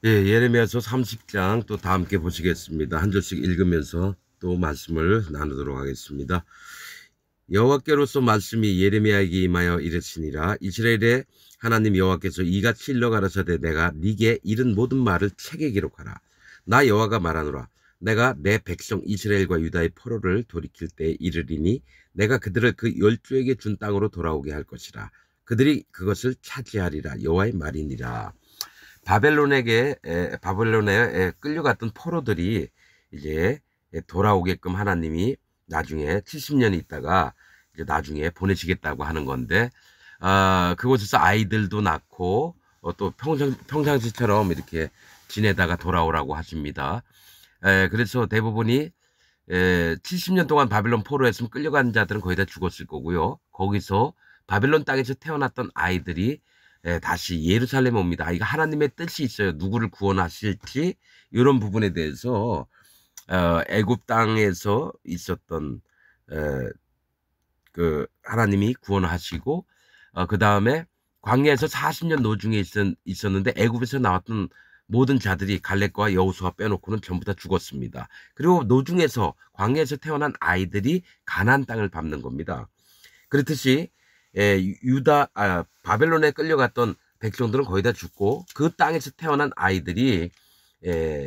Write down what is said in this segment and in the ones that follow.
예, 예레미야서 30장 또 다 함께 보시겠습니다. 한 절씩 읽으면서 또 말씀을 나누도록 하겠습니다. 여호와께로서 말씀이 예레미야에게 임하여 이르시니라. 이스라엘의 하나님 여호와께서 이같이 일러 가라사대 내가 네게 이른 모든 말을 책에 기록하라. 나 여호와가 말하노라. 내가 내 백성 이스라엘과 유다의 포로를 돌이킬 때에 이르리니 내가 그들을 그 열조에게 준 땅으로 돌아오게 할 것이라. 그들이 그것을 차지하리라. 여호와의 말이니라. 바벨론에 끌려갔던 포로들이 이제 돌아오게끔 하나님이 나중에 70년이 있다가 이제 나중에 보내시겠다고 하는 건데, 그곳에서 아이들도 낳고 또 평상시처럼 이렇게 지내다가 돌아오라고 하십니다. 그래서 대부분이 70년 동안 바벨론 포로였으면 끌려간 자들은 거의 다 죽었을 거고요. 거기서 바벨론 땅에서 태어났던 아이들이 다시 예루살렘에 옵니다. 이거 하나님의 뜻이 있어요. 누구를 구원하실지 이런 부분에 대해서 애굽 땅에서 있었던 그 하나님이 구원하시고 그 다음에 광야에서 40년 노중에 있었는데 애굽에서 나왔던 모든 자들이 갈렙과 여호수아 빼놓고는 전부 다 죽었습니다. 그리고 노중에서 광야에서 태어난 아이들이 가나안 땅을 밟는 겁니다. 그렇듯이 바벨론에 끌려갔던 백성들은 거의 다 죽고 그 땅에서 태어난 아이들이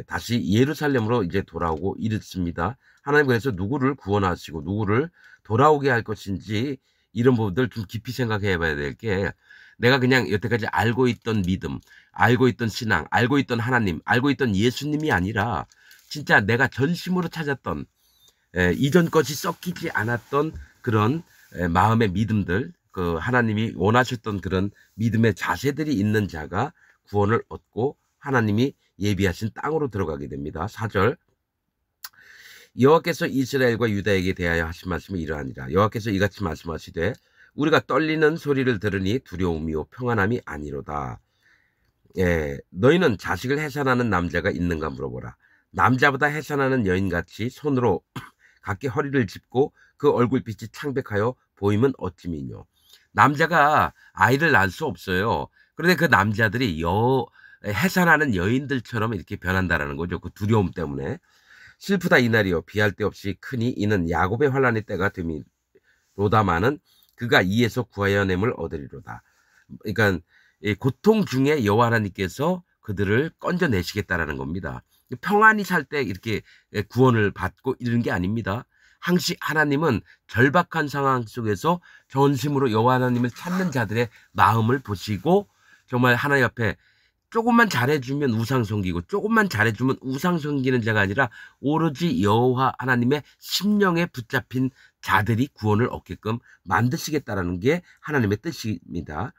다시 예루살렘으로 이제 돌아오고 이랬습니다. 하나님 그래서 누구를 구원하시고 누구를 돌아오게 할 것인지 이런 부분들 좀 깊이 생각해 봐야 될 게, 내가 그냥 여태까지 알고 있던 믿음, 알고 있던 신앙, 알고 있던 하나님, 알고 있던 예수님이 아니라 진짜 내가 전심으로 찾았던 이전 것이 썩히지 않았던 그런 마음의 믿음들, 그 하나님이 원하셨던 그런 믿음의 자세들이 있는 자가 구원을 얻고 하나님이 예비하신 땅으로 들어가게 됩니다. 4절, 여호와께서 이스라엘과 유다에게 대하여 하신 말씀이 이러하니라. 여호와께서 이같이 말씀하시되 우리가 떨리는 소리를 들으니 두려움이요 평안함이 아니로다. 너희는 자식을 해산하는 남자가 있는가 물어보라. 남자보다 해산하는 여인같이 손으로 각기 허리를 짚고 그 얼굴빛이 창백하여 보이면 어찌미뇨. 남자가 아이를 낳을 수 없어요. 그런데 그 남자들이 해산하는 여인들처럼 이렇게 변한다라는 거죠. 그 두려움 때문에. 슬프다 이날이요 비할 데 없이 크니 이는 야곱의 환란의 때가 됨이로다마는 그가 이에서 구하여 냄을 얻으리로다. 그러니까 고통 중에 여호와 하나님께서 그들을 건져내시겠다라는 겁니다. 평안히 살 때 이렇게 구원을 받고 이런 게 아닙니다. 항시 하나님은 절박한 상황 속에서 전심으로 여호와 하나님을 찾는 자들의 마음을 보시고 정말 하나님 앞에 조금만 잘해주면 우상 섬기고 조금만 잘해주면 우상 섬기는 자가 아니라 오로지 여호와 하나님의 심령에 붙잡힌 자들이 구원을 얻게끔 만드시겠다라는 게 하나님의 뜻입니다.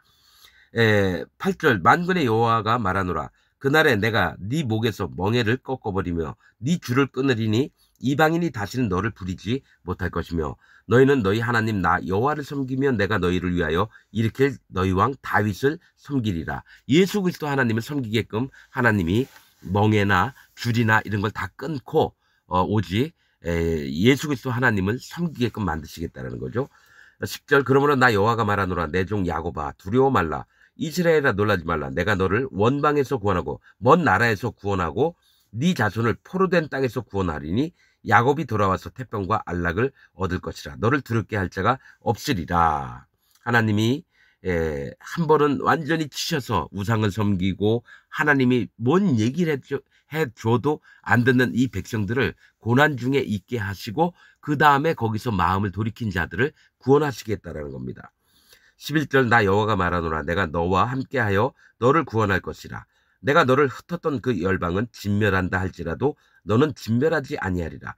8절, 만군의 여호와가 말하노라. 그날에 내가 네 목에서 멍에를 꺾어버리며 네 줄을 끊으리니 이방인이 다시는 너를 부리지 못할 것이며 너희는 너희 하나님 나 여호와를 섬기며 내가 너희를 위하여 일으킬 너희 왕 다윗을 섬기리라. 예수 그리스도 하나님을 섬기게끔 하나님이 멍에나 줄이나 이런 걸 다 끊고 오직 예수 그리스도 하나님을 섬기게끔 만드시겠다는 거죠. 10절, 그러므로 나 여호와가 말하노라. 내 종 야곱아 두려워 말라. 이스라엘아 놀라지 말라. 내가 너를 원방에서 구원하고 먼 나라에서 구원하고 네 자손을 포로된 땅에서 구원하리니 야곱이 돌아와서 태평과 안락을 얻을 것이라. 너를 두렵게 할 자가 없으리라. 하나님이 한 번은 완전히 치셔서 우상을 섬기고 하나님이 뭔 얘기를 해줘도 안 듣는 이 백성들을 고난 중에 있게 하시고 그 다음에 거기서 마음을 돌이킨 자들을 구원하시겠다라는 겁니다. 11절, 나 여호와가 말하노라. 내가 너와 함께하여 너를 구원할 것이라. 내가 너를 흩었던 그 열방은 진멸한다 할지라도 너는 진멸하지 아니하리라.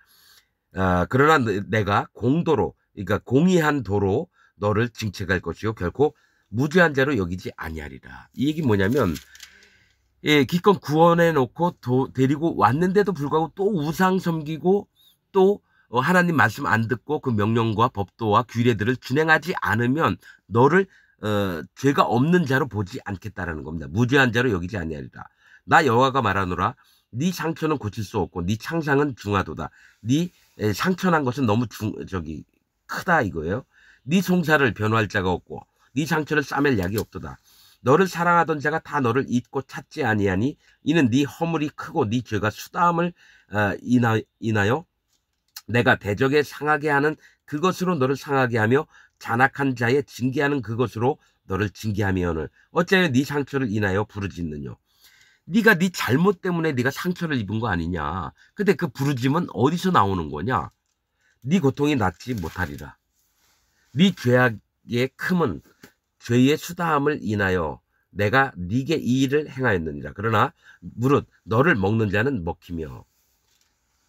그러나 내가 공도로, 그러니까 공의한 도로 너를 징책할 것이요 결코 무죄한 자로 여기지 아니하리라. 이 얘기 뭐냐면 기껏 구원해 놓고 데리고 왔는데도 불구하고 또 우상 섬기고 또 하나님 말씀 안 듣고 그 명령과 법도와 규례들을 준행하지 않으면 너를 죄가 없는 자로 보지 않겠다라는 겁니다. 무죄한 자로 여기지 아니하리라. 나 여호와가 말하노라. 네 상처는 고칠 수 없고 네 창상은 중하도다. 네 상처난 것은 너무 크다 이거예요. 네 송사를 변호할 자가 없고 네 상처를 싸맬 약이 없도다. 너를 사랑하던 자가 다 너를 잊고 찾지 아니하니 이는 네 허물이 크고 네 죄가 수다함을 인하여 내가 대적에 상하게 하는 그것으로 너를 상하게 하며 잔악한 자의 징계하는 그것으로 너를 징계하며는 어찌하여 네 상처를 인하여 부르짖느뇨. 네가 네 잘못 때문에 네가 상처를 입은 거 아니냐. 근데 그 부르짖음은 어디서 나오는 거냐. 네 고통이 낫지 못하리라. 네 죄악의 큼은 죄의 수다함을 인하여 내가 네게 이 일을 행하였느니라. 그러나 무릇 너를 먹는 자는 먹히며.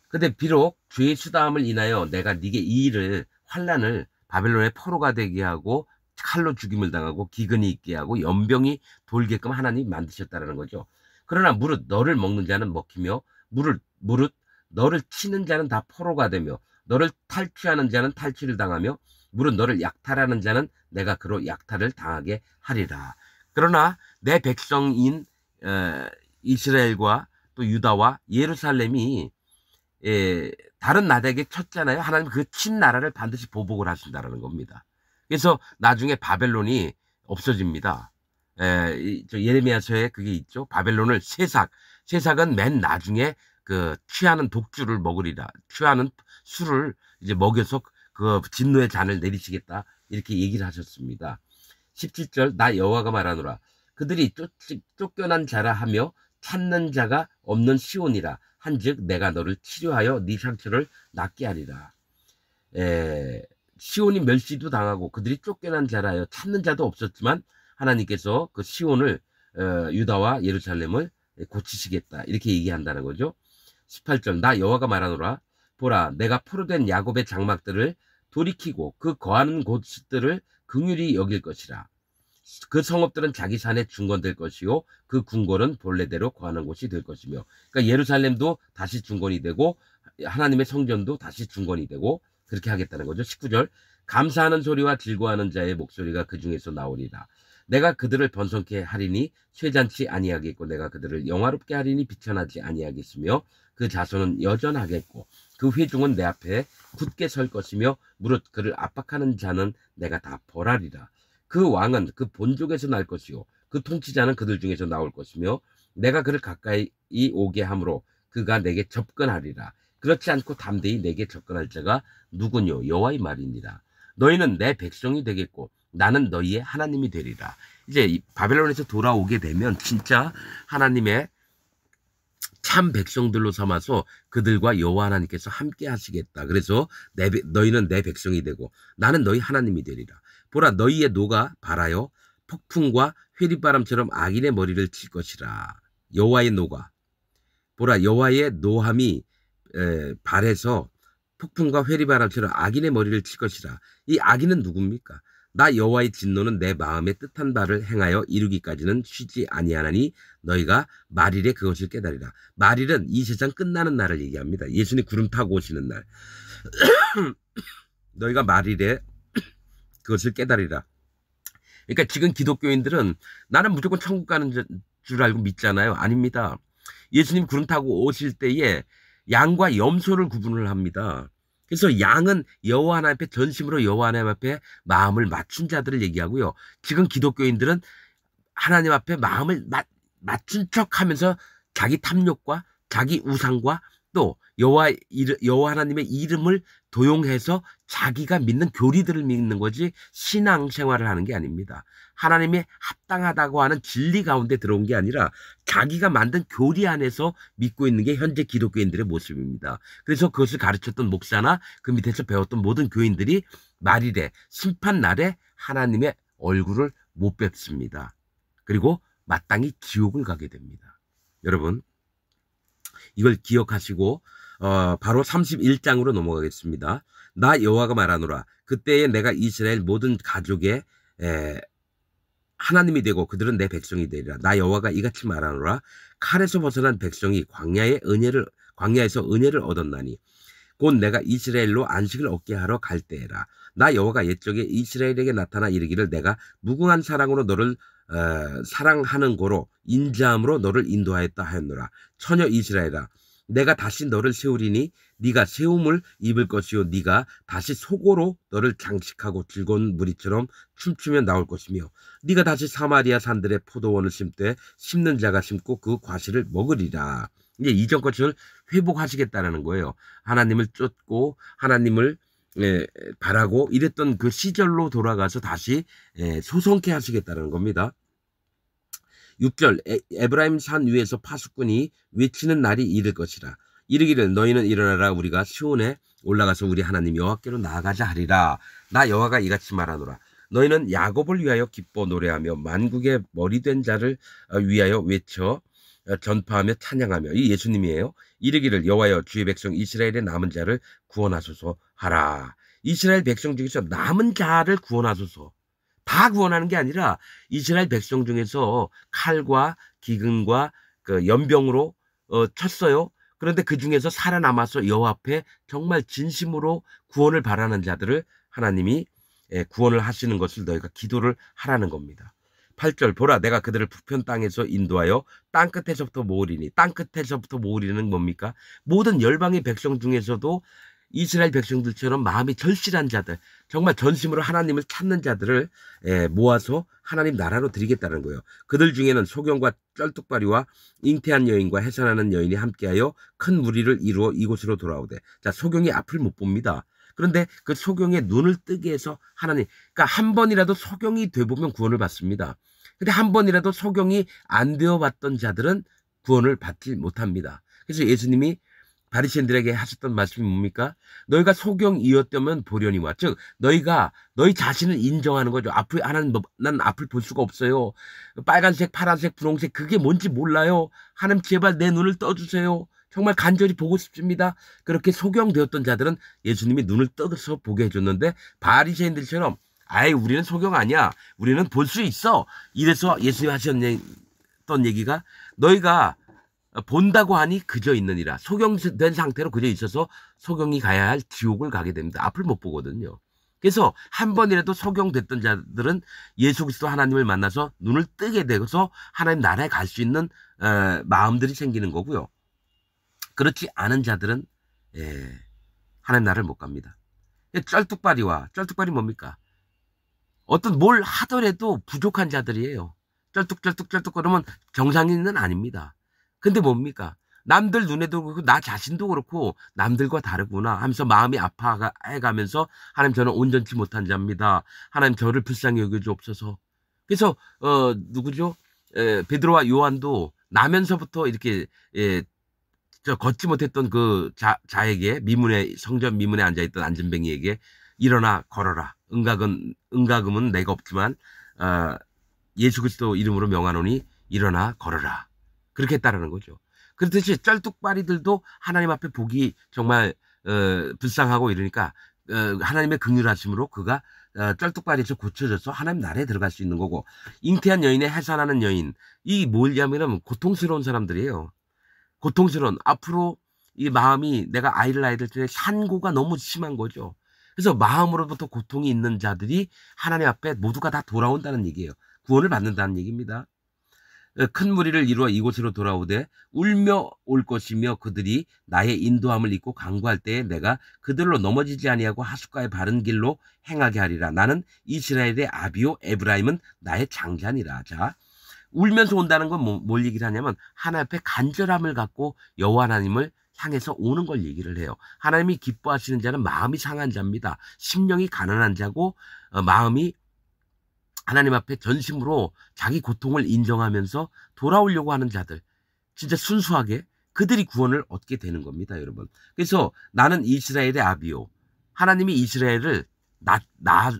근데 비록 죄의 수다함을 인하여 내가 네게 이 일을 환난을 바벨론의 포로가 되게 하고 칼로 죽임을 당하고 기근이 있게 하고 연병이 돌게끔 하나님이 만드셨다는 거죠. 그러나 무릇 너를 먹는 자는 먹히며 무릇 너를 치는 자는 다 포로가 되며 너를 탈취하는 자는 탈취를 당하며 무릇 너를 약탈하는 자는 내가 그로 약탈을 당하게 하리라. 그러나 내 백성인 이스라엘과 또 유다와 예루살렘이 다른 나라에게 쳤잖아요. 하나님 그 친 나라를 반드시 보복을 하신다는 겁니다. 그래서 나중에 바벨론이 없어집니다. 예레미야서에 그게 있죠. 바벨론을 세삭은 맨 나중에 그 취하는 독주를 먹으리라. 취하는 술을 이제 먹여서 그 진노의 잔을 내리시겠다. 이렇게 얘기를 하셨습니다. 17절 나 여호와가 말하노라. 그들이 쫓겨난 자라 하며 찾는 자가 없는 시온이라. 한즉 내가 너를 치료하여 네 상처를 낫게 하리라. 시온이 멸시도 당하고 그들이 쫓겨난 자라여 찾는 자도 없었지만 하나님께서 그 시온을 유다와 예루살렘을 고치시겠다. 이렇게 얘기한다는 거죠. 18절 나 여호와가 말하노라. 보라 내가 포로된 야곱의 장막들을 돌이키고 그 거하는 곳들을 긍휼히 여길 것이라. 그 성읍들은 자기 산에 중건될 것이요 그 궁궐은 본래대로 거하는 곳이 될 것이며. 그러니까 예루살렘도 다시 중건이 되고 하나님의 성전도 다시 중건이 되고 그렇게 하겠다는 거죠. 19절 감사하는 소리와 즐거워하는 자의 목소리가 그 중에서 나오리라. 내가 그들을 번성케 하리니 쇠잔치 아니하겠고 내가 그들을 영화롭게 하리니 비천하지 아니하겠으며 그 자손은 여전하겠고 그 회중은 내 앞에 굳게 설 것이며 무릇 그를 압박하는 자는 내가 다 벌하리라. 그 왕은 그 본족에서 날 것이요 그 통치자는 그들 중에서 나올 것이며 내가 그를 가까이 오게 함으로 그가 내게 접근하리라. 그렇지 않고 담대히 내게 접근할 자가 누구뇨 여호와의 말이니라. 너희는 내 백성이 되겠고 나는 너희의 하나님이 되리라. 이제 바벨론에서 돌아오게 되면 진짜 하나님의 참 백성들로 삼아서 그들과 여호와 하나님께서 함께 하시겠다. 그래서 너희는 내 백성이 되고 나는 너희 하나님이 되리라. 보라 너희의 노가 발하여 폭풍과 회리바람처럼 악인의 머리를 칠 것이라. 여호와의 노가 보라 여호와의 노함이 발해서 폭풍과 회리바람처럼 악인의 머리를 칠 것이라. 이 악인은 누굽니까? 나 여호와의 진노는 내 마음에 뜻한 바를 행하여 이루기까지는 쉬지 아니하나니 너희가 말일에 그것을 깨달으라. 말일은 이 세상 끝나는 날을 얘기합니다. 예수님 구름 타고 오시는 날. 너희가 말일에 그것을 깨달으라. 그러니까 지금 기독교인들은 나는 무조건 천국 가는 줄 알고 믿잖아요. 아닙니다. 예수님 구름 타고 오실 때에 양과 염소를 구분을 합니다. 그래서 양은 여호와 하나님 앞에 전심으로 여호와 하나님 앞에 마음을 맞춘 자들을 얘기하고요. 지금 기독교인들은 하나님 앞에 마음을 맞춘 척하면서 자기 탐욕과 자기 우상과 또 여호와 하나님의 이름을 도용해서 자기가 믿는 교리들을 믿는 거지 신앙생활을 하는 게 아닙니다. 하나님의 합당하다고 하는 진리 가운데 들어온 게 아니라 자기가 만든 교리 안에서 믿고 있는 게 현재 기독교인들의 모습입니다. 그래서 그것을 가르쳤던 목사나 그 밑에서 배웠던 모든 교인들이 말일에 심판날에 하나님의 얼굴을 못 뵙습니다. 그리고 마땅히 지옥을 가게 됩니다. 여러분 이걸 기억하시고 바로 31장으로 넘어가겠습니다. 나 여호와가 말하노라. 그때에 내가 이스라엘 모든 가족의 하나님이 되고 그들은 내 백성이 되리라. 나 여호와가 이같이 말하노라. 칼에서 벗어난 백성이 광야에서 은혜를 얻었나니 곧 내가 이스라엘로 안식을 얻게 하러 갈 때에라. 나 여호와가 옛적에 이스라엘에게 나타나 이르기를 내가 무궁한 사랑으로 너를 사랑하는 고로 인자함으로 너를 인도하였다 하였노라. 처녀 이스라엘아 내가 다시 너를 세우리니 네가 세움을 입을 것이요 네가 다시 속으로 너를 장식하고 즐거운 무리처럼 춤추며 나올 것이며 네가 다시 사마리아 산들의 포도원을 심되 심는 자가 심고 그 과실을 먹으리라. 이제 이전 것을 회복하시겠다는 거예요. 하나님을 쫓고 하나님을 바라고 이랬던 그 시절로 돌아가서 다시 소성케 하시겠다는 겁니다. 6절 에브라임 산 위에서 파수꾼이 외치는 날이 이를 것이라. 이르기를 너희는 일어나라 우리가 시온에 올라가서 우리 하나님 여호와께로 나아가자 하리라. 나 여호와가 이같이 말하노라. 너희는 야곱을 위하여 기뻐 노래하며 만국의 머리된 자를 위하여 외쳐 전파하며 찬양하며 이 예수님이에요. 이르기를 여호와여 주의 백성 이스라엘의 남은 자를 구원하소서 하라. 이스라엘 백성 중에서 남은 자를 구원하소서. 다 구원하는 게 아니라 이스라엘 백성 중에서 칼과 기근과 그 연병으로 쳤어요. 그런데 그 중에서 살아남아서 여호와 앞에 정말 진심으로 구원을 바라는 자들을 하나님이 구원을 하시는 것을 너희가 기도를 하라는 겁니다. 8절 보라 내가 그들을 부편 땅에서 인도하여 땅끝에서부터 모으리니 땅끝에서부터 모으리는 뭡니까? 모든 열방의 백성 중에서도 이스라엘 백성들처럼 마음이 절실한 자들 정말 전심으로 하나님을 찾는 자들을 모아서 하나님 나라로 드리겠다는 거예요. 그들 중에는 소경과 쩔뚝발이와 잉태한 여인과 해산하는 여인이 함께하여 큰 무리를 이루어 이곳으로 돌아오되 자 소경이 앞을 못 봅니다. 그런데 그 소경의 눈을 뜨게 해서 하나님 그러니까 한 번이라도 소경이 돼보면 구원을 받습니다. 근데 한 번이라도 소경이 안 되어봤던 자들은 구원을 받지 못합니다. 그래서 예수님이 바리새인들에게 하셨던 말씀이 뭡니까? 너희가 소경이었다면 보려니와 즉 너희가 너희 자신을 인정하는 거죠. 앞을 하나님 난 앞을 볼 수가 없어요. 빨간색, 파란색, 분홍색 그게 뭔지 몰라요. 하나님 제발 내 눈을 떠주세요. 정말 간절히 보고 싶습니다. 그렇게 소경되었던 자들은 예수님이 눈을 떠서 보게 해줬는데 바리새인들처럼 아이 우리는 소경 아니야. 우리는 볼 수 있어. 이래서 예수님이 하셨던 얘기가 너희가 본다고 하니 그저 있느니라. 소경된 상태로 그저 있어서 소경이 가야 할 지옥을 가게 됩니다. 앞을 못 보거든요. 그래서 한 번이라도 소경됐던 자들은 예수 그리스도 하나님을 만나서 눈을 뜨게 되어서 하나님 나라에 갈 수 있는 마음들이 생기는 거고요. 그렇지 않은 자들은 하나님 나라를 못 갑니다. 쩔뚝발이 뭡니까? 어떤 뭘 하더라도 부족한 자들이에요. 쩔뚝 그러면 정상인은 아닙니다. 근데 뭡니까? 남들 눈에도 그렇고 나 자신도 그렇고 남들과 다르구나 하면서 마음이 아파해가면서 하나님 저는 온전치 못한 자입니다. 하나님 저를 불쌍히 여겨주옵소서. 그래서 누구죠? 베드로와 요한도 나면서부터 이렇게 저 걷지 못했던 그 자에게 성전 미문에 앉아있던 안전뱅이에게 일어나 걸어라. 은가금은 내가 없지만 예수 그리스도 이름으로 명하노니 일어나 걸어라. 그렇게 했다라는 거죠. 그렇듯이 쩔뚝발이들도 하나님 앞에 보기 정말 불쌍하고 이러니까 하나님의 긍휼하심으로 그가 쩔뚝발이에서 고쳐져서 하나님 나라에 들어갈 수 있는 거고 잉태한 여인의 해산하는 여인 이 뭐냐면 고통스러운 사람들이에요. 고통스러운 앞으로 이 마음이 내가 아이를 낳아야 될 때 산고가 너무 심한 거죠. 그래서 마음으로부터 고통이 있는 자들이 하나님 앞에 모두가 다 돌아온다는 얘기예요. 구원을 받는다는 얘기입니다. 큰 무리를 이루어 이곳으로 돌아오되 울며 올 것이며 그들이 나의 인도함을 잊고 강구할 때에 내가 그들로 넘어지지 아니하고 하숫가의 바른 길로 행하게 하리라. 나는 이스라엘의 아비요 에브라임은 나의 장자니라. 자, 울면서 온다는 건 뭘 얘기를 하냐면 하나님 앞에 간절함을 갖고 여호와 하나님을 향해서 오는 걸 얘기를 해요. 하나님이 기뻐하시는 자는 마음이 상한 자입니다. 심령이 가난한 자고 마음이 하나님 앞에 전심으로 자기 고통을 인정하면서 돌아오려고 하는 자들 진짜 순수하게 그들이 구원을 얻게 되는 겁니다. 여러분. 그래서 나는 이스라엘의 아비요. 하나님이 이스라엘을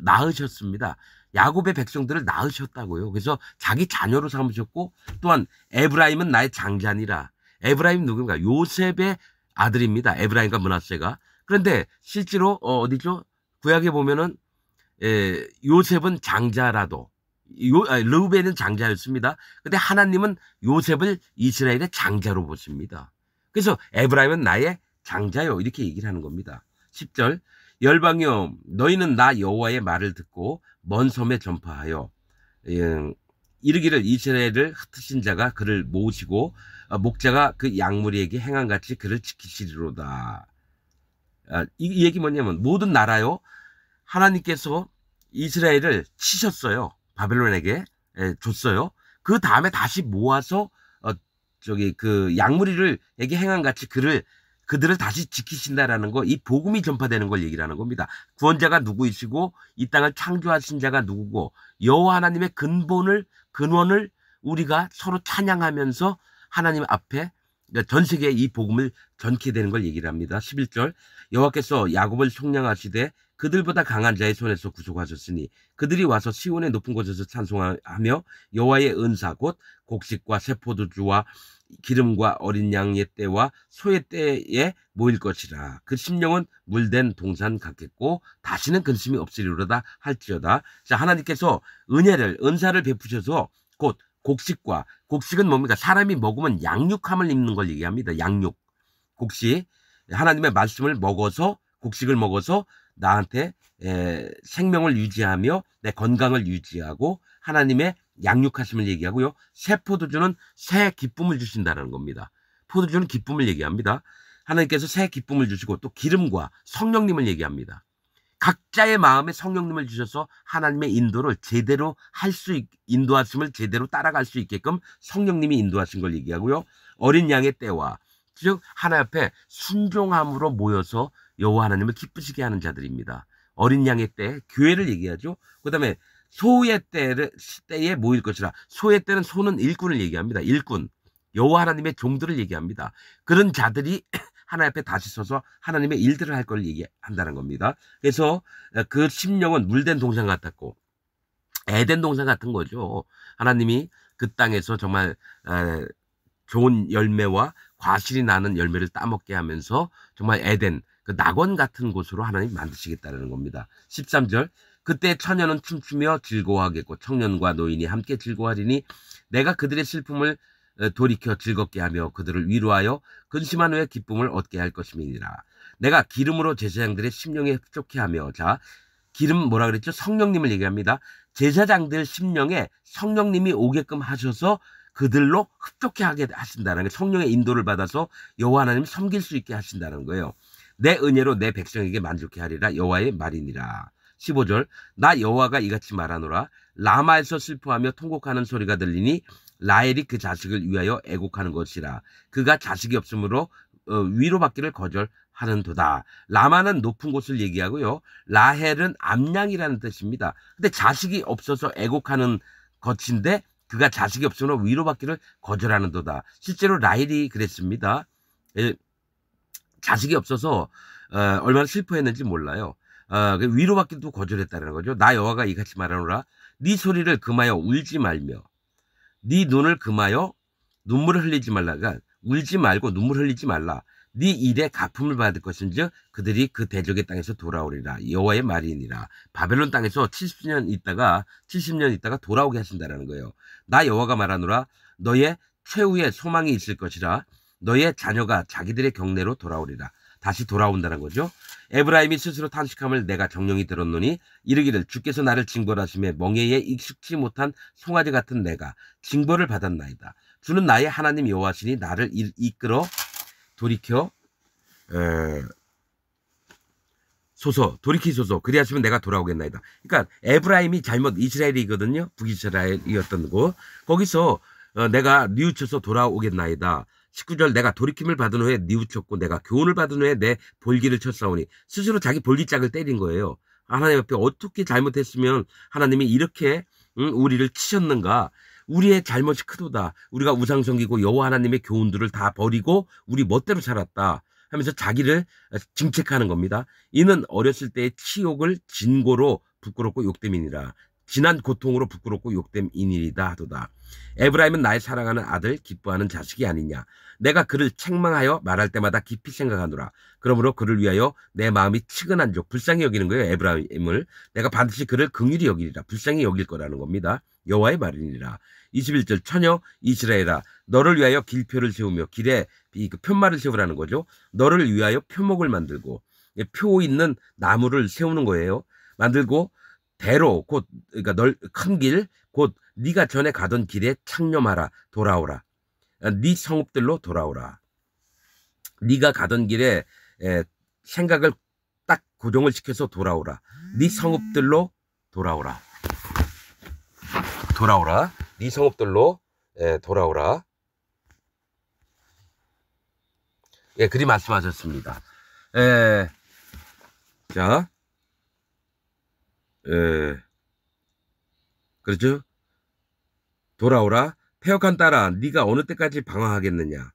낳으셨습니다. 야곱의 백성들을 낳으셨다고요. 그래서 자기 자녀로 삼으셨고 또한 에브라임은 나의 장자니라. 에브라임 누군가? 요셉의 아들입니다. 에브라임과 므낫세가. 그런데 실제로 어디죠? 구약에 보면은 요셉은 장자라도 르우벤은 장자였습니다. 근데 하나님은 요셉을 이스라엘의 장자로 보십니다. 그래서 에브라임은 나의 장자요 이렇게 얘기를 하는 겁니다. 10절 열방이여 너희는 나 여호와의 말을 듣고 먼 섬에 전파하여 이르기를 이스라엘을 흩으신 자가 그를 모으시고 목자가 그 양무리에게 행한같이 그를 지키시리로다. 이 얘기 뭐냐면 모든 나라요. 하나님께서 이스라엘을 치셨어요. 바벨론에게 줬어요. 그 다음에 다시 모아서 그 양무리를에게 행한 같이 그들을 다시 지키신다라는 거, 이 복음이 전파되는 걸 얘기를 하는 겁니다. 구원자가 누구이시고 이 땅을 창조하신 자가 누구고 여호와 하나님의 근원을 우리가 서로 찬양하면서 하나님 앞에 전 세계에 이 복음을 전케 되는 걸 얘기를 합니다. 11절 여호와께서 야곱을 속량하시되 그들보다 강한 자의 손에서 구속하셨으니 그들이 와서 시온의 높은 곳에서 찬송하며 여호와의 은사 곧 곡식과 새 포도주와 기름과 어린 양의 때와 소의 때에 모일 것이라. 그 심령은 물된 동산 같겠고 다시는 근심이 없으리로다 할지어다. 자, 하나님께서 은사를 베푸셔서 곧 곡식은 뭡니까? 사람이 먹으면 양육함을 입는 걸 얘기합니다. 양육. 곡식. 하나님의 말씀을 먹어서 곡식을 먹어서 나한테 생명을 유지하며 내 건강을 유지하고 하나님의 양육하심을 얘기하고요. 새 포도주는 새 기쁨을 주신다는 겁니다. 포도주는 기쁨을 얘기합니다. 하나님께서 새 기쁨을 주시고 또 기름과 성령님을 얘기합니다. 각자의 마음에 성령님을 주셔서 하나님의 인도를 제대로 인도하심을 제대로 따라갈 수 있게끔 성령님이 인도하신 걸 얘기하고요. 어린 양의 때와 즉 하나님 앞에 순종함으로 모여서 여호와 하나님을 기쁘시게 하는 자들입니다. 어린 양의 때, 교회를 얘기하죠. 그 다음에 소의 때에 모일 것이라. 소의 때는 소는 일꾼을 얘기합니다. 일꾼. 여호와 하나님의 종들을 얘기합니다. 그런 자들이 하나님 앞에 다시 서서 하나님의 일들을 할 걸 얘기한다는 겁니다. 그래서 그 심령은 물된 동산 같았고 에덴 동산 같은 거죠. 하나님이 그 땅에서 정말 좋은 열매와 과실이 나는 열매를 따먹게 하면서 정말 에덴, 그 낙원 같은 곳으로 하나님 만드시겠다는 겁니다. 13절 그때 처녀는 춤추며 즐거워하겠고 청년과 노인이 함께 즐거워하리니 내가 그들의 슬픔을 돌이켜 즐겁게 하며 그들을 위로하여 근심한 후에 기쁨을 얻게 할 것임이니라. 내가 기름으로 제사장들의 심령에 흡족해 하며 자 기름 뭐라 그랬죠? 성령님을 얘기합니다. 제사장들 심령에 성령님이 오게끔 하셔서 그들로 흡족해 하게 하신다는 거예요. 성령의 인도를 받아서 여호와 하나님 섬길 수 있게 하신다는 거예요. 내 은혜로 내 백성에게 만족해 하리라 여호와의 말이니라. 15절 나 여호와가 이같이 말하노라. 라마에서 슬퍼하며 통곡하는 소리가 들리니 라헬이 그 자식을 위하여 애곡하는 것이라. 그가 자식이 없으므로 위로받기를 거절하는도다. 라마는 높은 곳을 얘기하고요. 라헬은 암양이라는 뜻입니다. 근데 자식이 없어서 애곡하는 것인데 그가 자식이 없으므로 위로받기를 거절하는도다. 실제로 라헬이 그랬습니다. 자식이 없어서 얼마나 슬퍼했는지 몰라요. 위로받기도 거절했다는 거죠. 나 여호와가 이같이 말하노라. 네 소리를 금하여 울지 말며 네 눈을 금하여 눈물을 흘리지 말라. 그러니까 울지 말고 눈물 흘리지 말라. 네 일에 갚음을 받을 것인즉 그들이 그 대적의 땅에서 돌아오리라. 여호와의 말이니라. 바벨론 땅에서 70년 있다가 돌아오게 하신다라는 거예요. 나 여호와가 말하노라. 너의 최후의 소망이 있을 것이라. 너의 자녀가 자기들의 경내로 돌아오리라. 다시 돌아온다는 거죠. 에브라임이 스스로 탄식함을 내가 정령이 들었노니 이르기를 주께서 나를 징벌하심에 멍에에 익숙치 못한 송아지 같은 내가 징벌을 받았나이다. 주는 나의 하나님 여호와시니 나를 이끌어 돌이키소서 그리하시면 내가 돌아오겠나이다. 그러니까 에브라임이 잘못 이스라엘이거든요. 북이스라엘이었던 곳. 거기서 내가 뉘우쳐서 돌아오겠나이다. 19절 내가 돌이킴을 받은 후에 뉘우쳤고 내가 교훈을 받은 후에 내 볼기를 쳤사오니 스스로 자기 볼기짝을 때린 거예요. 하나님 앞에 어떻게 잘못했으면 하나님이 이렇게 우리를 치셨는가. 우리의 잘못이 크도다. 우리가 우상 섬기고 여호와 하나님의 교훈들을 다 버리고 우리 멋대로 살았다 하면서 자기를 징책하는 겁니다. 이는 어렸을 때의 치욕을 진고로 부끄럽고 욕됨이니라. 지난 고통으로 부끄럽고 욕됨이니이다 하도다. 에브라임은 나의 사랑하는 아들 기뻐하는 자식이 아니냐. 내가 그를 책망하여 말할 때마다 깊이 생각하노라. 그러므로 그를 위하여 내 마음이 치근한 족 불쌍히 여기는 거예요. 에브라임을 내가 반드시 그를 긍휼히 여기리라. 불쌍히 여길 거라는 겁니다. 여호와의 말이니라. 21절 처녀 이스라엘아 너를 위하여 길표를 세우며 길에 편말을 세우라는 거죠. 너를 위하여 표목을 만들고 표 있는 나무를 세우는 거예요. 만들고 대로 곧 그러니까 큰 길 곧 네가 전에 가던 길에 창념하라. 돌아오라. 네 성읍들로 돌아오라. 네가 가던 길에 생각을 딱 고정을 시켜서 돌아오라. 네 성읍들로 돌아오라. 돌아오라. 네 성읍들로 돌아오라. 예, 그리 말씀하셨습니다. 자, 그렇죠? 돌아오라. 패역한 딸아, 네가 어느 때까지 방황하겠느냐?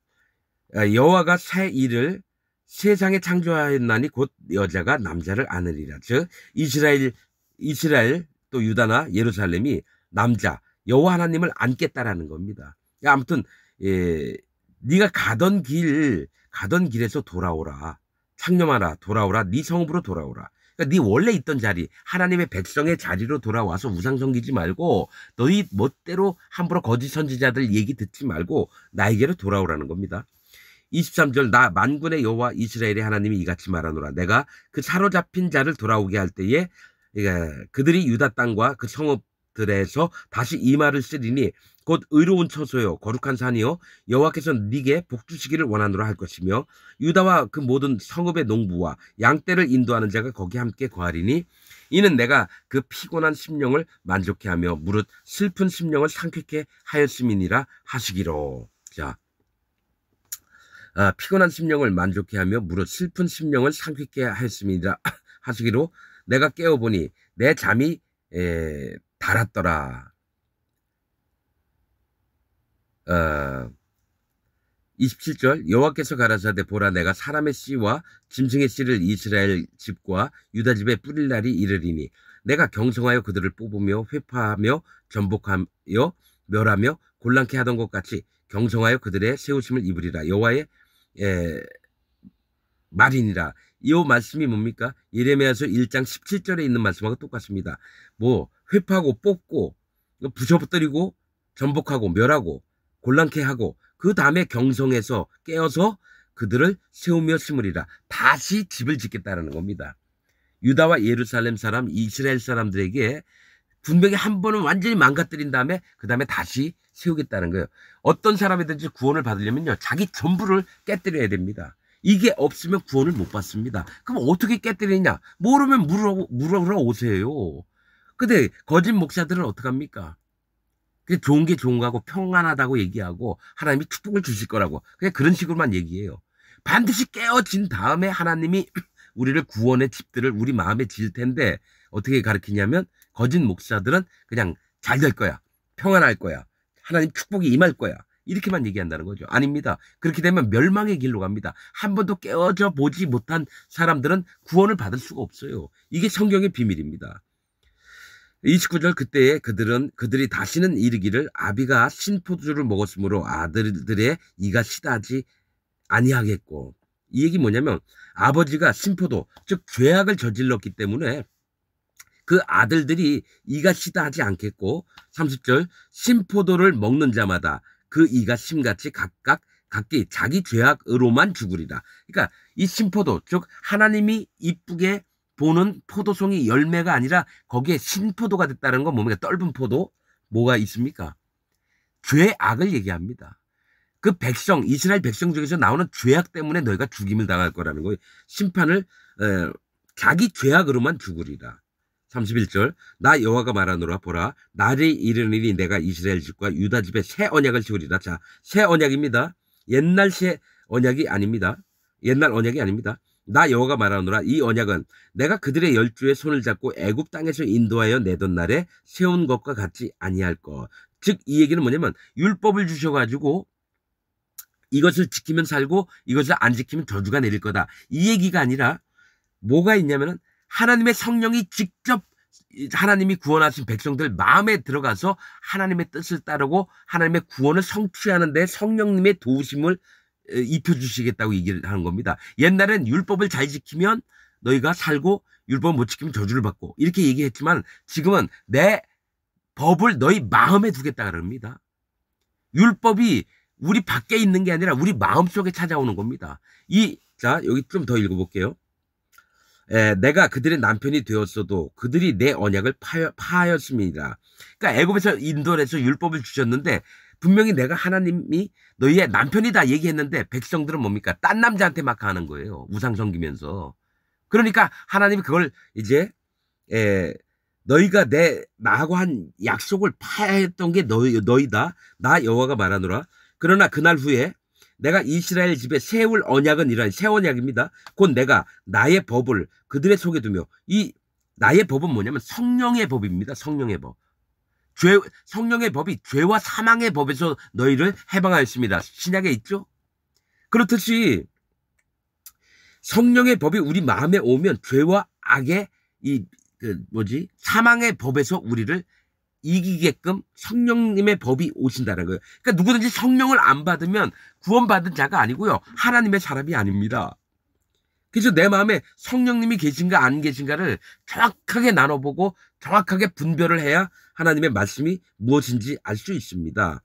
여호와가 새 일을 세상에 창조하였나니 곧 여자가 남자를 안으리라. 즉 이스라엘 또 유다나 예루살렘이 남자 여호와 하나님을 안겠다라는 겁니다. 아무튼 네가 가던 길에서 돌아오라. 창념하라. 돌아오라. 네 성읍으로 돌아오라. 그러니까 네 원래 있던 자리, 하나님의 백성의 자리로 돌아와서 우상 섬기지 말고 너희 멋대로 함부로 거짓 선지자들 얘기 듣지 말고 나에게로 돌아오라는 겁니다. 23절 나 만군의 여호와 이스라엘의 하나님이 이같이 말하노라. 내가 그 사로잡힌 자를 돌아오게 할 때에 그들이 유다 땅과 그 성읍들에서 다시 이 말을 쓰리니 곧 의로운 처소요 거룩한 산이요 여호와께서 네게 복주시기를 원하노라 할 것이며 유다와 그 모든 성읍의 농부와 양떼를 인도하는 자가 거기 함께 거하리니 이는 내가 그 피곤한 심령을 만족해 하며 무릇 슬픈 심령을 상쾌케 하였음이니라 하시기로. 자, 피곤한 심령을 만족해 하며 무릇 슬픈 심령을 상쾌케 하였음이니라 하시기로 내가 깨어보니 내 잠이 달았더라. 27절 여호와께서 가라사대 보라 내가 사람의 씨와 짐승의 씨를 이스라엘 집과 유다 집에 뿌릴 날이 이르리니 내가 경성하여 그들을 뽑으며 회파하며 전복하여 멸하며 곤란케 하던 것 같이 경성하여 그들의 세우심을 입으리라. 여호와의 말이니라. 이 말씀이 뭡니까? 예레미야서 1장 17절에 있는 말씀하고 똑같습니다. 뭐 회파하고 뽑고 부셔뜨리고 전복하고 멸하고 곤란케 하고 그 다음에 경성에서 깨어서 그들을 세우며 심으리라. 다시 집을 짓겠다는 겁니다. 유다와 예루살렘 사람, 이스라엘 사람들에게 분명히 한 번은 완전히 망가뜨린 다음에 그 다음에 다시 세우겠다는 거예요. 어떤 사람이든지 구원을 받으려면요. 자기 전부를 깨뜨려야 됩니다. 이게 없으면 구원을 못 받습니다. 그럼 어떻게 깨뜨리냐? 모르면 물어보러 오세요. 근데 거짓 목사들은 어떡합니까? 좋은 게 좋은 거하고 평안하다고 얘기하고 하나님이 축복을 주실 거라고 그냥 그런 식으로만 얘기해요. 반드시 깨어진 다음에 하나님이 우리를 구원의 집들을 우리 마음에 지을 텐데 어떻게 가르치냐면 거짓 목사들은 그냥 잘 될 거야. 평안할 거야. 하나님 축복이 임할 거야. 이렇게만 얘기한다는 거죠. 아닙니다. 그렇게 되면 멸망의 길로 갑니다. 한 번도 깨어져 보지 못한 사람들은 구원을 받을 수가 없어요. 이게 성경의 비밀입니다. 29절 그때에 그들이 다시는 이르기를 아비가 신포도주를 먹었으므로 아들들의 이가 시다하지 아니하겠고. 이 얘기 뭐냐면 아버지가 신포도 즉 죄악을 저질렀기 때문에 그 아들들이 이가 시다하지 않겠고 30절 신포도를 먹는 자마다 그 이가 심같이 각기 자기 죄악으로만 죽으리라. 그러니까 이 신포도 즉 하나님이 이쁘게 보는 포도송이 열매가 아니라 거기에 신포도가 됐다는 건 뭡니까? 떫은 포도? 뭐가 있습니까? 죄악을 얘기합니다. 그 백성, 이스라엘 백성 중에서 나오는 죄악 때문에 너희가 죽임을 당할 거라는 거예요. 심판을 자기 죄악으로만 죽으리라. 31절 나 여호와가 말하노라 보라 날이 이르니니 내가 이스라엘 집과 유다 집에 새 언약을 세우리라. 자, 새 언약입니다. 옛날 새 언약이 아닙니다. 옛날 언약이 아닙니다. 나 여호와가 말하노라 이 언약은 내가 그들의 열주에 손을 잡고 애굽 땅에서 인도하여 내던 날에 세운 것과 같지 아니할 것. 즉 이 얘기는 뭐냐면 율법을 주셔가지고 이것을 지키면 살고 이것을 안 지키면 저주가 내릴 거다. 이 얘기가 아니라 뭐가 있냐면은 하나님의 성령이 직접 하나님이 구원하신 백성들 마음에 들어가서 하나님의 뜻을 따르고 하나님의 구원을 성취하는 데 성령님의 도우심을 입혀주시겠다고 얘기를 하는 겁니다. 옛날엔 율법을 잘 지키면 너희가 살고 율법을 못 지키면 저주를 받고 이렇게 얘기했지만 지금은 내 법을 너희 마음에 두겠다 그럽니다. 율법이 우리 밖에 있는 게 아니라 우리 마음속에 찾아오는 겁니다. 자, 여기 좀 더 읽어볼게요. 내가 그들의 남편이 되었어도 그들이 내 언약을 파하였습니다. 그러니까 애굽에서 인도해서 율법을 주셨는데 분명히 내가 하나님이 너희의 남편이다 얘기했는데 백성들은 뭡니까? 딴 남자한테 막 가는 거예요. 우상 섬기면서. 그러니까 하나님이 그걸 이제 너희가 나하고 한 약속을 파했던 게 너희다. 나 여호와가 말하노라. 그러나 그날 후에 내가 이스라엘 집에 세울 언약은 이러한 새 언약입니다. 곧 내가 나의 법을 그들의 속에 두며, 이 나의 법은 뭐냐면 성령의 법입니다. 성령의 법. 성령의 법이 죄와 사망의 법에서 너희를 해방하였습니다. 신약에 있죠? 그렇듯이 성령의 법이 우리 마음에 오면 죄와 악의 사망의 법에서 우리를 이기게끔 성령님의 법이 오신다는 거예요. 그러니까 누구든지 성령을 안 받으면 구원받은 자가 아니고요. 하나님의 사람이 아닙니다. 그래서 내 마음에 성령님이 계신가 안 계신가를 정확하게 나눠보고 정확하게 분별을 해야 하나님의 말씀이 무엇인지 알 수 있습니다.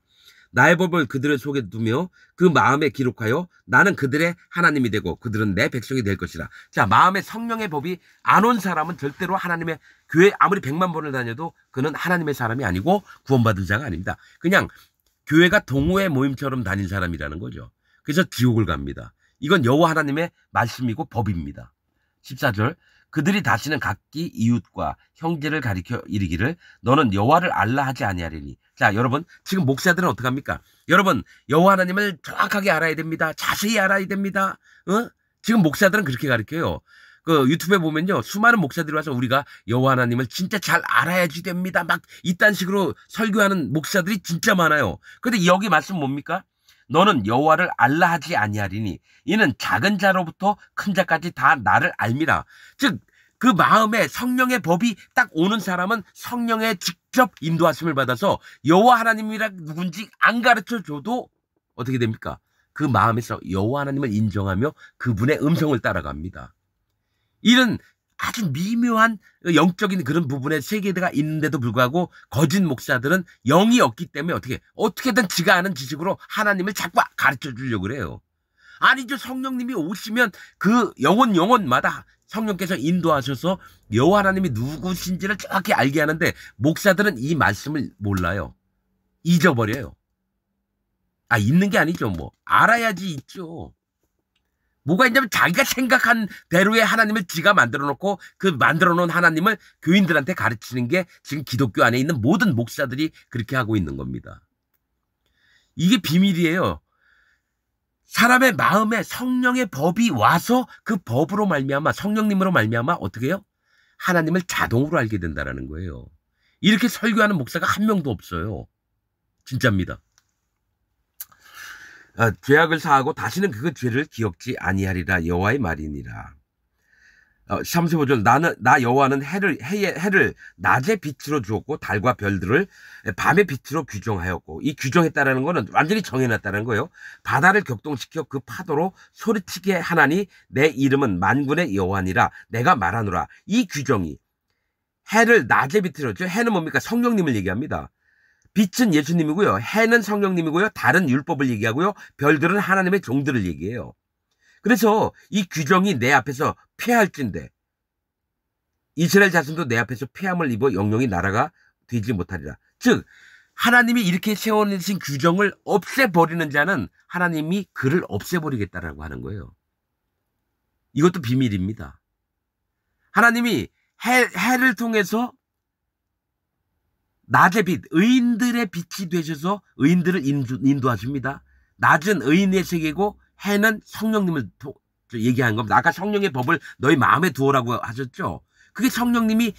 나의 법을 그들의 속에 두며 그 마음에 기록하여 나는 그들의 하나님이 되고 그들은 내 백성이 될 것이라. 자, 마음에 성령의 법이 안 온 사람은 절대로 하나님의 교회 아무리 100만 번을 다녀도 그는 하나님의 사람이 아니고 구원받은 자가 아닙니다. 그냥 교회가 동호회 모임처럼 다닌 사람이라는 거죠. 그래서 지옥을 갑니다. 이건 여호와 하나님의 말씀이고 법입니다. 14절, 그들이 다시는 각기 이웃과 형제를 가리켜 이르기를 너는 여호와를 알라 하지 아니하리니. 자, 여러분, 지금 목사들은 어떻게 합니까? 여러분, 여호와 하나님을 정확하게 알아야 됩니다. 자세히 알아야 됩니다. 지금 목사들은 그렇게 가르쳐요. 그 유튜브에 보면요, 수많은 목사들이 와서 우리가 여호와 하나님을 진짜 잘 알아야지 됩니다. 막 이딴 식으로 설교하는 목사들이 진짜 많아요. 근데 여기 말씀 뭡니까? 너는 여호와를 알라 하지 아니하리니 이는 작은 자로부터 큰 자까지 다 나를 알미라. 즉 그 마음에 성령의 법이 딱 오는 사람은 성령의 직접 인도하심을 받아서 여호와 하나님이라 누군지 안 가르쳐줘도 어떻게 됩니까? 그 마음에서 여호와 하나님을 인정하며 그분의 음성을 따라갑니다. 이런 아주 미묘한 영적인 그런 부분의 세계가 있는데도 불구하고 거짓 목사들은 영이 없기 때문에 어떻게든 지가 아는 지식으로 하나님을 자꾸 가르쳐 주려고 그래요. 아니죠. 성령님이 오시면 그 영혼마다 성령께서 인도하셔서 여호와 하나님이 누구신지를 정확히 알게 하는데 목사들은 이 말씀을 몰라요. 잊어버려요. 있는 게 아니죠. 뭐 알아야지 있죠. 뭐가 있냐면 자기가 생각한 대로의 하나님을 지가 만들어 놓고 그 만들어 놓은 하나님을 교인들한테 가르치는 게 지금 기독교 안에 있는 모든 목사들이 그렇게 하고 있는 겁니다. 이게 비밀이에요. 사람의 마음에 성령의 법이 와서 그 법으로 말미암아 성령님으로 말미암아 어떻게 해요? 하나님을 자동으로 알게 된다는 거예요. 이렇게 설교하는 목사가 한 명도 없어요. 진짜입니다. 죄악을 사하고 다시는 그 죄를 기억지 아니하리라 여호와의 말이니라. 35절, 나 여호와는 해를 낮의 빛으로 주었고 달과 별들을 밤의 빛으로 규정하였고, 이 규정했다라는 거는 완전히 정해놨다는 거예요. 바다를 격동시켜 그 파도로 소리치게 하나니 내 이름은 만군의 여호와니라 내가 말하노라. 이 규정이 해를 낮의 빛으로, 해는 뭡니까? 성령님을 얘기합니다. 빛은 예수님이고요. 해는 성령님이고요. 달은 율법을 얘기하고요. 별들은 하나님의 종들을 얘기해요. 그래서 이 규정이 내 앞에서 폐할진대 이스라엘 자손도 내 앞에서 폐함을 입어 영영이 나라가 되지 못하리라. 즉 하나님이 이렇게 세워내신 규정을 없애버리는 자는 하나님이 그를 없애버리겠다라고 하는 거예요. 이것도 비밀입니다. 하나님이 해를 통해서 낮의 빛, 의인들의 빛이 되셔서 의인들을 인도하십니다. 낮은 의인의 세계고 해는 성령님을 얘기하는 겁니다. 아까 성령의 법을 너희 마음에 두어라고 하셨죠. 그게 성령님이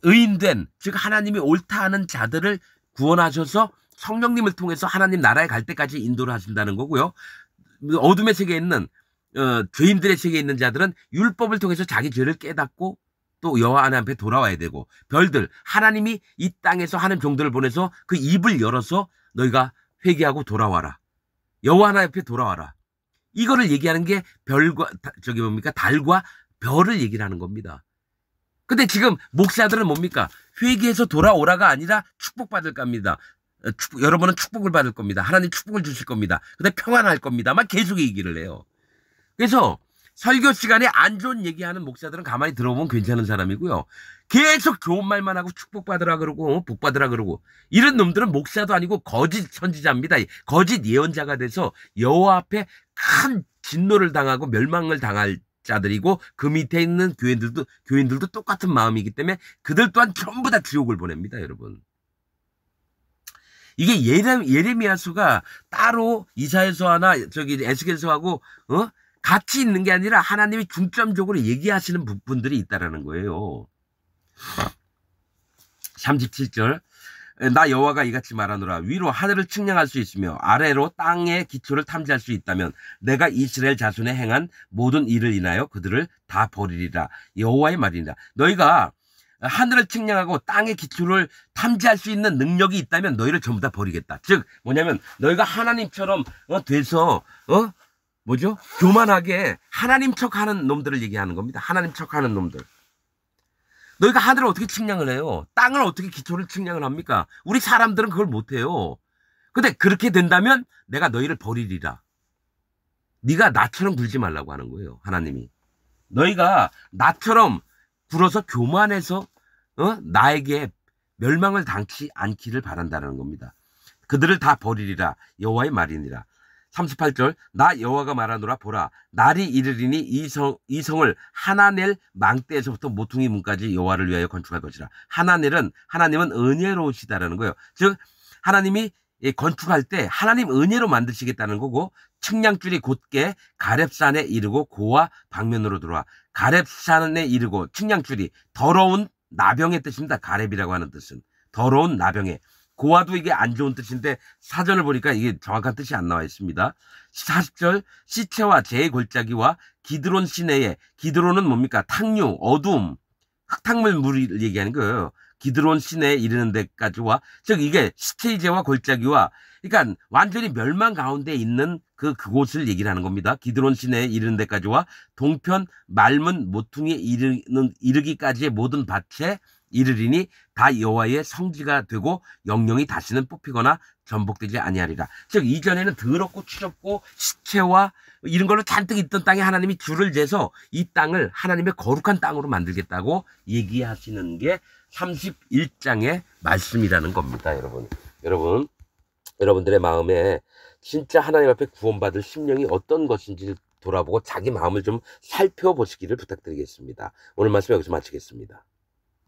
의인된, 즉 하나님이 옳다 하는 자들을 구원하셔서 성령님을 통해서 하나님 나라에 갈 때까지 인도를 하신다는 거고요. 어둠의 세계에 있는 죄인들의 세계에 있는 자들은 율법을 통해서 자기 죄를 깨닫고 또 여호와 하나님 앞에 돌아와야 되고, 별들, 하나님이 이 땅에서 하는 종들을 보내서 그 입을 열어서 너희가 회개하고 돌아와라. 여호와 하나님 앞에 돌아와라. 이거를 얘기하는 게 달과 별을 얘기를 하는 겁니다. 근데 지금 목사들은 뭡니까? 회개해서 돌아오라가 아니라 축복받을 겁니다. 여러분은 축복을 받을 겁니다. 하나님 축복을 주실 겁니다. 근데 평안할 겁니다. 막 계속 얘기를 해요. 그래서 설교 시간에 안 좋은 얘기하는 목사들은 가만히 들어보면 괜찮은 사람이고요. 계속 좋은 말만 하고 축복받으라 그러고 복받으라 그러고 이런 놈들은 목사도 아니고 거짓 선지자입니다. 거짓 예언자가 돼서 여호와 앞에 큰 진노를 당하고 멸망을 당할 자들이고 그 밑에 있는 교인들도 똑같은 마음이기 때문에 그들 또한 전부 다 지옥을 보냅니다, 여러분. 이게 예레미야서가 따로 이사야서나 저기 에스겔서하고 같이 있는 게 아니라 하나님이 중점적으로 얘기하시는 부분들이 있다라는 거예요. 37절 나 여호와가 이같이 말하노라 위로 하늘을 측량할 수 있으며 아래로 땅의 기초를 탐지할 수 있다면 내가 이스라엘 자손에 행한 모든 일을 인하여 그들을 다 버리리라. 여호와의 말이니라. 너희가 하늘을 측량하고 땅의 기초를 탐지할 수 있는 능력이 있다면 너희를 전부 다 버리겠다. 즉 뭐냐면 너희가 하나님처럼 돼서 교만하게 하나님 척하는 놈들을 얘기하는 겁니다. 하나님 척하는 놈들. 너희가 하늘을 어떻게 측량을 해요? 땅을 어떻게 기초를 측량을 합니까? 우리 사람들은 그걸 못해요. 근데 그렇게 된다면 내가 너희를 버리리라. 네가 나처럼 굴지 말라고 하는 거예요. 하나님이. 너희가 나처럼 굴어서 교만해서 나에게 멸망을 당치 않기를 바란다는 겁니다. 그들을 다 버리리라. 여호와의 말이니라. 38절 나 여호와가 말하노라 보라 날이 이르리니 이 성을 하나넬 망대에서부터 모퉁이 문까지 여호와를 위하여 건축할 것이라. 하나님은 은혜로우시다라는 거예요. 즉 하나님이 건축할 때 하나님 은혜로 만드시겠다는 거고 측량줄이 곧게 가렙산에 이르고 고와 방면으로 들어와. 가렙산에 이르고 측량줄이 더러운 나병의 뜻입니다. 가렙이라고 하는 뜻은 더러운 나병의. 고와도 이게 안 좋은 뜻인데 사전을 보니까 이게 정확한 뜻이 안 나와 있습니다. 40절 시체와 재의 골짜기와 기드론 시내에 기드론은 뭡니까? 탕류, 어둠, 흙탕물 물을 얘기하는 거예요. 기드론 시내에 이르는 데까지와 즉 이게 시체의 재와 골짜기와 그러니까 완전히 멸망 가운데 있는 그곳을 얘기를 하는 겁니다. 기드론 시내에 이르는 데까지와 동편 말문 모퉁이에 이르기까지의 모든 밭에 이르리니 다 여호와의 성지가 되고 영영이 다시는 뽑히거나 전복되지 아니하리라. 즉 이전에는 더럽고 추접고 시체와 이런 걸로 잔뜩 있던 땅에 하나님이 줄을 재서 이 땅을 하나님의 거룩한 땅으로 만들겠다고 얘기하시는 게 31장의 말씀이라는 겁니다. 여러분들의 마음에 진짜 하나님 앞에 구원받을 심령이 어떤 것인지 돌아보고 자기 마음을 좀 살펴보시기를 부탁드리겠습니다. 오늘 말씀 여기서 마치겠습니다.